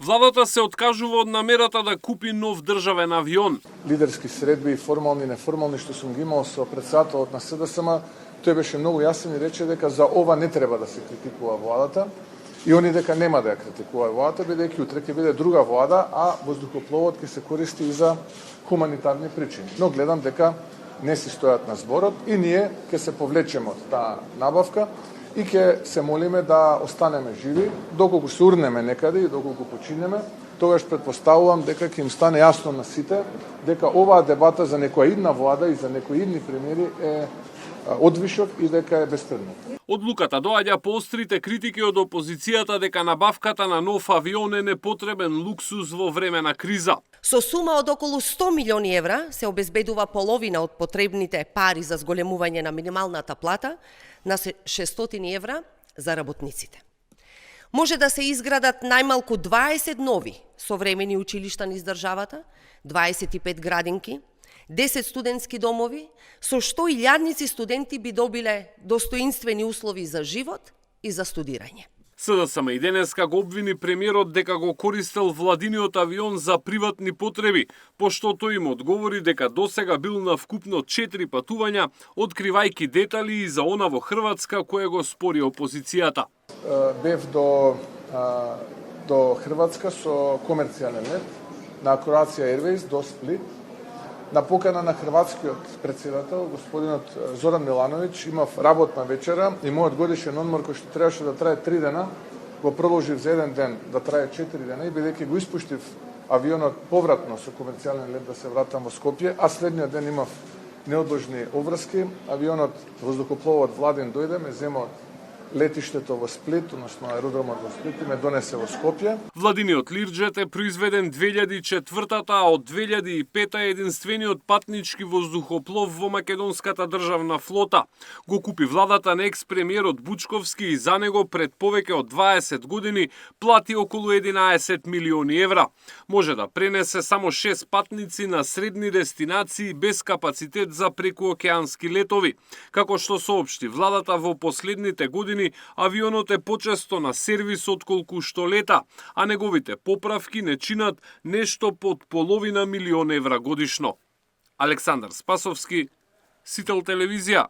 Владата се откажува од намерата да купи нов државен авион. Лидерски средби, формални и неформални, што сум ги имал со претседателот на СДСМ, тој беше многу јасен и рече дека за ова не треба да се критикува владата и они дека нема да ја критикува владата, бидејќи утре ќе биде друга влада, а воздухопловот ќе се користи и за хуманитарни причини. Но гледам дека не си стојат на зборот и ние ќе се повлечеме од таа набавка и ќе се молиме да останеме живи, доколку се урнеме некаде и доколку починеме, тогаш претпоставувам дека ќе им стане јасно на сите дека оваа дебата за некоја идна влада и за некои идни премиери е одвишок и дека е безпредметна. Одлуката доаѓа по острите критики од опозицијата дека набавката на нов авион е непотребен луксуз во време на криза. Со сума од околу 100 милиони евра се обезбедува половина од потребните пари за зголемување на минималната плата на 600 евра за работниците. Може да се изградат најмалку 20 нови современи училишта низ државата, 25 градинки, 10 студентски домови, со што илјадници студенти би добиле достоинствени услови за живот и за студирање. СДСМ и денеска го обвини премиерот дека го користел владиниот авион за приватни потреби, пошто тој им одговори дека досега бил на вкупно 4 патувања, откривајќи детали и за она во Хрватска кое го спори опозицијата. Бев до Хрватска со комерцијален лет на Croatia Airways до Сплит. На покана на хрватскиот председател, господинот Зоран Милановиќ, имав работна вечера и мојот годишен одмор кој што требаше да трае 3 дена, го продолжив за еден ден да трае 4 дена и бидејќи го испуштив авионот повратно со комерцијален лет да се вратам во Скопје, а следниот ден имав неодложни обврски, авионот воздухопловот Владин дојде, ме зема од летиштето во Сплит, односно аеродромот во Сплит и ме донесе во Скопје. Владиниот Лирџет е произведен 2004-та, а од 2005-та е единствениот патнички воздухоплов во македонската државна флота. Го купи владата на екс-премиерот Бучковски и за него пред повеќе од 20 години плати околу 11 милиони евра. Може да пренесе само 6 патници на средни дестинации без капацитет за прекуокеански летови. Како што соопшти владата, во последните години авионот е почесто на сервис отколку што лета, а неговите поправки не чинат нешто под половина милион евра годишно. Александар Спасовски, Сител телевизија.